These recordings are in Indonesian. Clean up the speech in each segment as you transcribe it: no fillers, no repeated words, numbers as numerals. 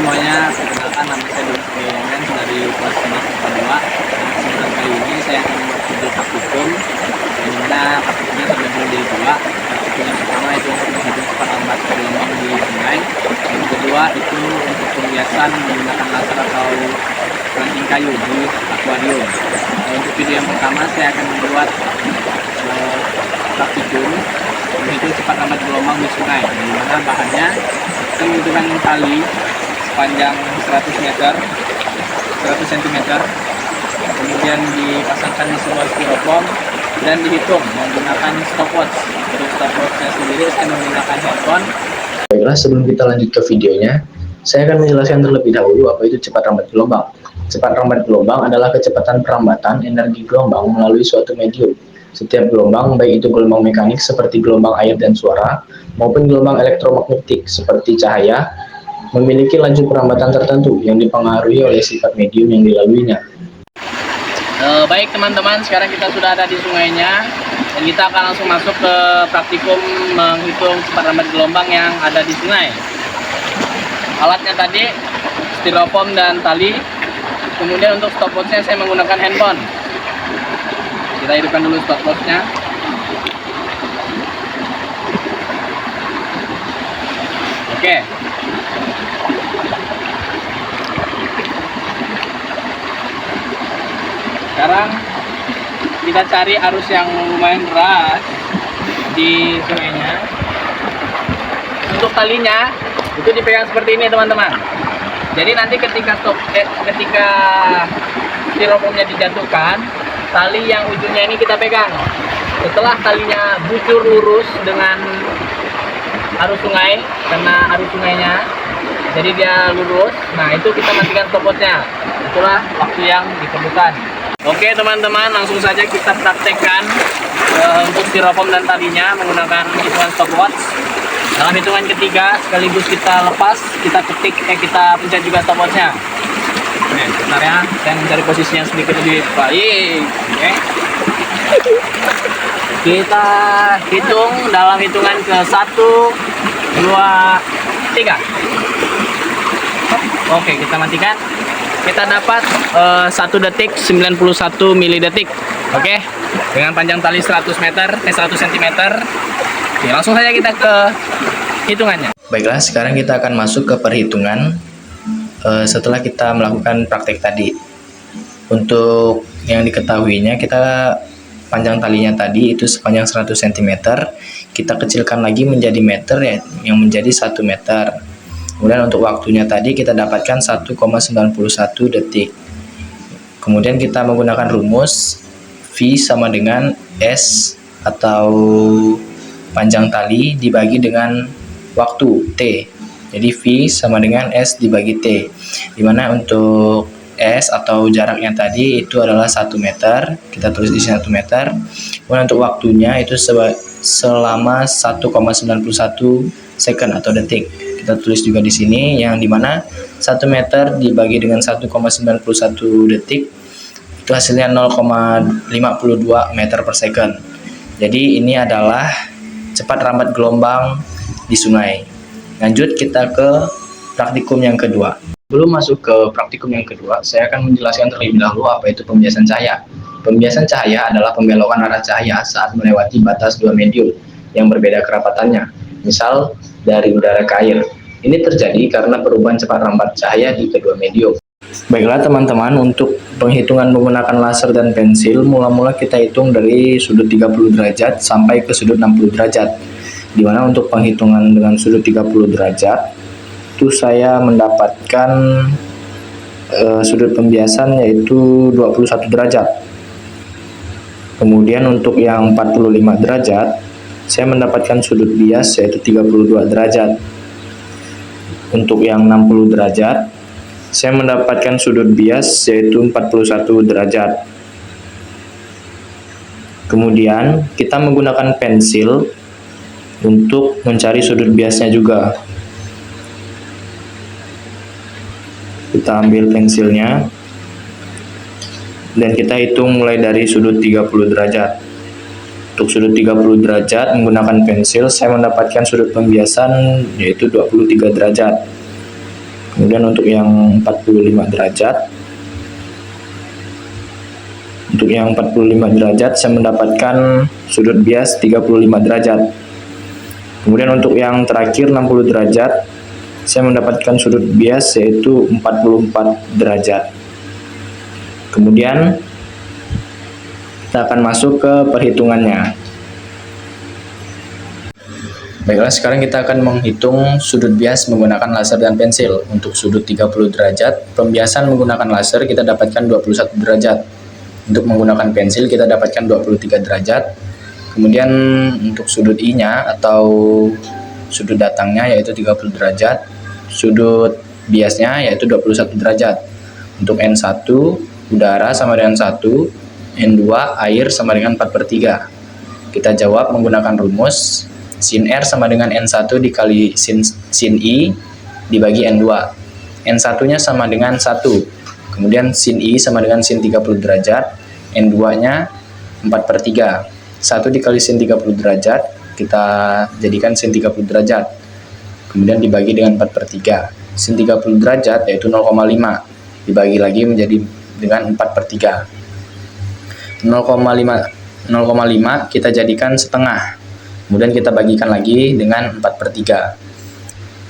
semuanya, perkenalkan nama saya Dr. Yomen dari kelas 11 IPA 2. Kesempatan kali ini saya akan membuat video praktikum di mana praktikumnya terbagi dari dua. Praktikum yang pertama itu untuk menghitung cepat lambat gelombang di sungai. Yang kedua itu untuk pembiasan menggunakan laser atau ranting kayu di akuarium. Untuk video yang pertama saya akan membuat praktikum menghitung cepat lambat gelombang di sungai, di mana bahannya kita membutuhkan tali sepanjang 100 meter 100 cm, kemudian dipasangkan di sebuah styrofoam dan dihitung menggunakan stopwatch. Untuk stopwatchnya sendiri saya menggunakan handphone. Baiklah, sebelum kita lanjut ke videonya, saya akan menjelaskan terlebih dahulu apa itu cepat rambat gelombang. Cepat rambat gelombang adalah kecepatan perambatan energi gelombang melalui suatu medium. Setiap gelombang, baik itu gelombang mekanik seperti gelombang air dan suara, maupun gelombang elektromagnetik seperti cahaya, memiliki laju perambatan tertentu yang dipengaruhi oleh sifat medium yang dilaluinya. Baik teman-teman, sekarang kita sudah ada di sungainya dan kita akan langsung masuk ke praktikum menghitung cepat rambat gelombang yang ada di sungai. Alatnya tadi styrofoam dan tali. Kemudian untuk stopwatchnya saya menggunakan handphone. Kita hidupkan dulu stopwatchnya. Oke. Sekarang kita cari arus yang lumayan deras di sungainya. Untuk talinya itu dipegang seperti ini teman-teman. Jadi nanti ketika styrofoamnya dijatuhkan, tali yang ujungnya ini kita pegang. Setelah talinya bujur lurus dengan arus sungai, karena arus sungainya, jadi dia lurus. Nah itu kita matikan stopwatchnya. Itulah waktu yang diperlukan. Oke teman-teman, langsung saja kita praktekkan untuk styrofoam dan talinya menggunakan hitungan stopwatch. Dalam hitungan ketiga sekaligus kita lepas, kita kita pencet juga stopwatchnya. Nih, bentar ya, saya mencari posisinya sedikit lebih baik. Oke. Kita hitung dalam hitungan ke 1, 2, 3. Oke, kita matikan. Kita dapat 1 detik 91 milidetik. Oke, dengan panjang tali 100 cm. Oke, langsung saja kita ke hitungannya. Baiklah, sekarang kita akan masuk ke perhitungan setelah kita melakukan praktek tadi. Untuk yang diketahuinya, kita panjang talinya tadi itu sepanjang 100 cm, kita kecilkan lagi menjadi meter ya, yang menjadi 1 meter. Kemudian untuk waktunya tadi kita dapatkan 1,91 detik. Kemudian kita menggunakan rumus V sama dengan S atau panjang tali dibagi dengan waktu T. Jadi V sama dengan S dibagi T, dimana untuk S atau jaraknya tadi itu adalah 1 meter, kita tulis di sini 1 meter. Kemudian untuk waktunya itu selama 1,91 second atau detik, kita tulis juga di sini, yang dimana 1 meter dibagi dengan 1,91 detik itu hasilnya 0,52 meter per second. Jadi ini adalah cepat rambat gelombang di sungai. Lanjut kita ke praktikum yang kedua. Sebelum masuk ke praktikum yang kedua, saya akan menjelaskan terlebih dahulu apa itu pembiasan cahaya. Pembiasan cahaya adalah pembelokan arah cahaya saat melewati batas dua medium yang berbeda kerapatannya. Misal dari udara ke air. Ini terjadi karena perubahan cepat rambat cahaya di kedua medium. Baiklah teman-teman, untuk penghitungan menggunakan laser dan pensil, mula-mula kita hitung dari sudut 30 derajat sampai ke sudut 60 derajat. Dimana untuk penghitungan dengan sudut 30 derajat itu saya mendapatkan sudut pembiasan yaitu 21 derajat. Kemudian untuk yang 45 derajat saya mendapatkan sudut bias yaitu 32 derajat. Untuk yang 60 derajat saya mendapatkan sudut bias yaitu 41 derajat. Kemudian kita menggunakan pensil untuk mencari sudut biasnya juga. Kita ambil pensilnya dan kita hitung mulai dari sudut 30 derajat. Untuk sudut 30 derajat menggunakan pensil saya mendapatkan sudut pembiasan yaitu 23 derajat. Kemudian untuk yang 45 derajat, saya mendapatkan sudut bias 35 derajat. Kemudian untuk yang terakhir 60 derajat, saya mendapatkan sudut bias yaitu 44 derajat. Kemudian kita akan masuk ke perhitungannya. Baiklah, sekarang kita akan menghitung sudut bias menggunakan laser dan pensil. Untuk sudut 30 derajat, pembiasan menggunakan laser kita dapatkan 21 derajat. Untuk menggunakan pensil kita dapatkan 23 derajat. Kemudian untuk sudut I-nya atau sudut datangnya yaitu 30 derajat. Sudut biasnya yaitu 21 derajat. Untuk N1 udara sama dengan 1, N2 air sama dengan 4/3. Kita jawab menggunakan rumus sin R sama dengan N1 dikali sin I dibagi N2. N1 nya sama dengan 1. Kemudian sin I sama dengan sin 30 derajat. N2 nya 4/3. 1 dikali sin 30 derajat kita jadikan sin 30 derajat. Kemudian dibagi dengan 4/3. Sin 30 derajat yaitu 0,5 dibagi lagi menjadi dengan 4/3. 0,5 kita jadikan setengah. Kemudian kita bagikan lagi dengan 4/3.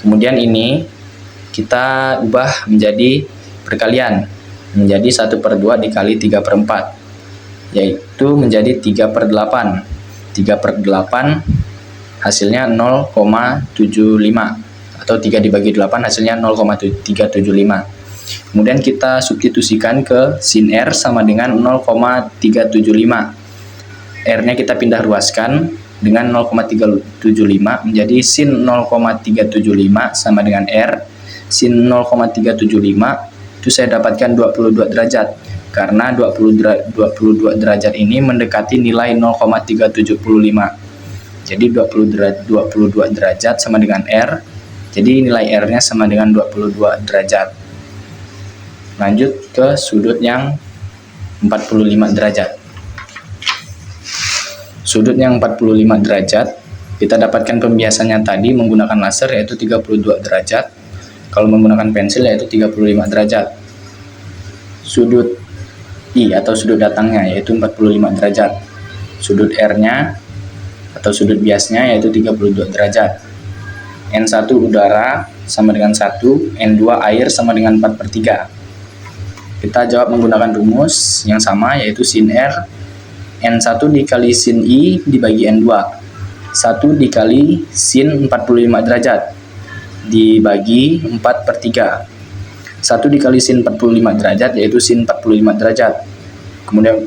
Kemudian ini kita ubah menjadi perkalian, menjadi 1/2 dikali 3/4, yaitu menjadi 3/8. 3/8 hasilnya 0,75, atau 3 dibagi 8 hasilnya 0,375. Kemudian kita substitusikan ke sin R sama dengan 0,375. R-nya kita pindah ruaskan dengan 0,375 menjadi sin 0,375 sama dengan R. Sin 0,375 itu saya dapatkan 22 derajat. Karena 22 derajat ini mendekati nilai 0,375. Jadi 22 derajat sama dengan R. Jadi nilai R-nya sama dengan 22 derajat. Lanjut ke sudut yang 45 derajat. Sudut yang 45 derajat, kita dapatkan pembiasannya tadi menggunakan laser yaitu 32 derajat. Kalau menggunakan pensil yaitu 35 derajat. Sudut I atau sudut datangnya yaitu 45 derajat. Sudut R-nya atau sudut biasnya yaitu 32 derajat. N1 udara sama dengan 1, N2 air sama dengan 4/3. Kita jawab menggunakan rumus yang sama yaitu sin R N1 dikali sin I dibagi N2. 1 dikali sin 45 derajat dibagi 4/3. 1 dikali sin 45 derajat yaitu sin 45 derajat.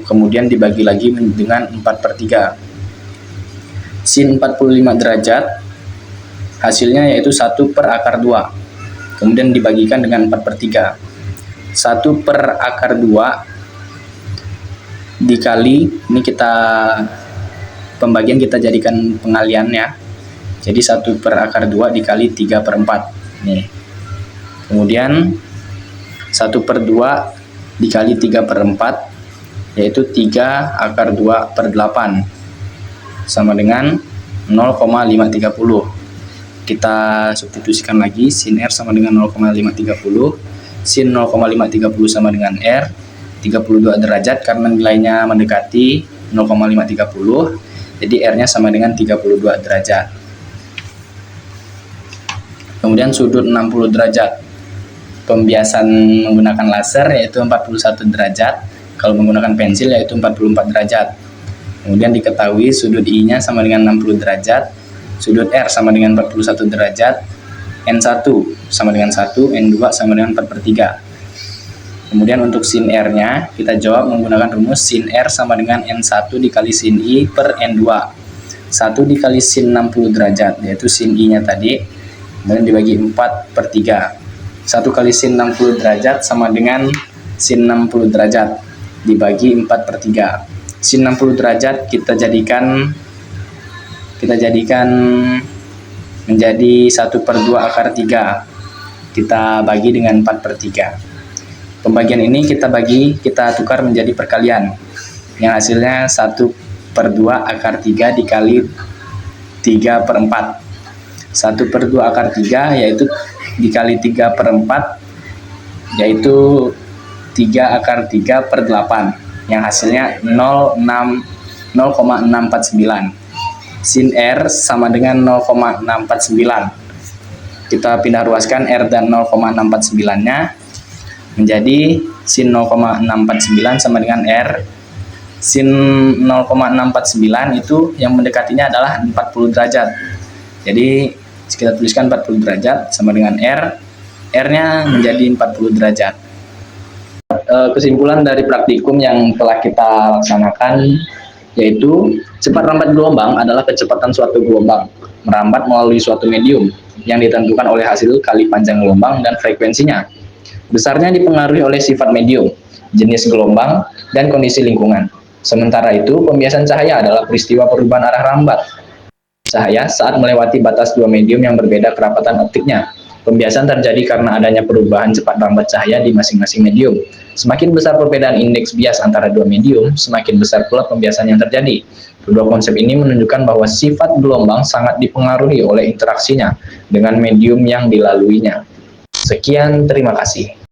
Kemudian dibagi lagi dengan 4/3. Sin 45 derajat hasilnya yaitu 1/2. Kemudian dibagikan dengan 4/3. 1/2 dikali, ini kita pembagian kita jadikan pengalian ya. Jadi 1/2 dikali 3/4. Nih. Kemudian 1/2 dikali 3/4 yaitu 3/2/8 sama dengan 0,530. Kita substitusikan lagi, sin R sama dengan 0,530. Sin 0,530 sama dengan R 32 derajat karena nilainya mendekati 0,530. Jadi R-nya sama dengan 32 derajat. Kemudian sudut 60 derajat. Pembiasan menggunakan laser yaitu 41 derajat. Kalau menggunakan pensil yaitu 44 derajat. Kemudian diketahui sudut I-nya sama dengan 60 derajat. Sudut R sama dengan 41 derajat. N1 sama dengan 1, N2 sama dengan 4/3. Kemudian untuk sin R-nya kita jawab menggunakan rumus sin R sama dengan N1 dikali sin I per N2. 1 dikali sin 60 derajat yaitu sin I-nya tadi, kemudian dibagi 4/3. 1 kali sin 60 derajat sama dengan sin 60 derajat dibagi 4/3. Sin 60 derajat kita jadikan menjadi 1/2/3. Kita bagi dengan 4/3. Pembagian ini kita tukar menjadi perkalian yang hasilnya 1/2/3 dikali 3/4. 1/2/3 yaitu dikali 3/4, yaitu 3/3/8, yang hasilnya 0,649. Sin R sama dengan 0,649. Kita pindah ruaskan R dan 0,649-nya menjadi sin 0,649 sama dengan R. Sin 0,649 itu yang mendekatinya adalah 40 derajat. Jadi kita tuliskan 40 derajat sama dengan R. R-nya menjadi 40 derajat. Kesimpulan dari praktikum yang telah kita laksanakan yaitu cepat rambat gelombang adalah kecepatan suatu gelombang merambat melalui suatu medium yang ditentukan oleh hasil kali panjang gelombang dan frekuensinya. Besarnya dipengaruhi oleh sifat medium, jenis gelombang, dan kondisi lingkungan. Sementara itu, pembiasan cahaya adalah peristiwa perubahan arah rambat cahaya saat melewati batas dua medium yang berbeda kerapatan optiknya. Pembiasan terjadi karena adanya perubahan cepat rambat cahaya di masing-masing medium. Semakin besar perbedaan indeks bias antara dua medium, semakin besar pula pembiasan yang terjadi. Kedua konsep ini menunjukkan bahwa sifat gelombang sangat dipengaruhi oleh interaksinya dengan medium yang dilaluinya. Sekian, terima kasih.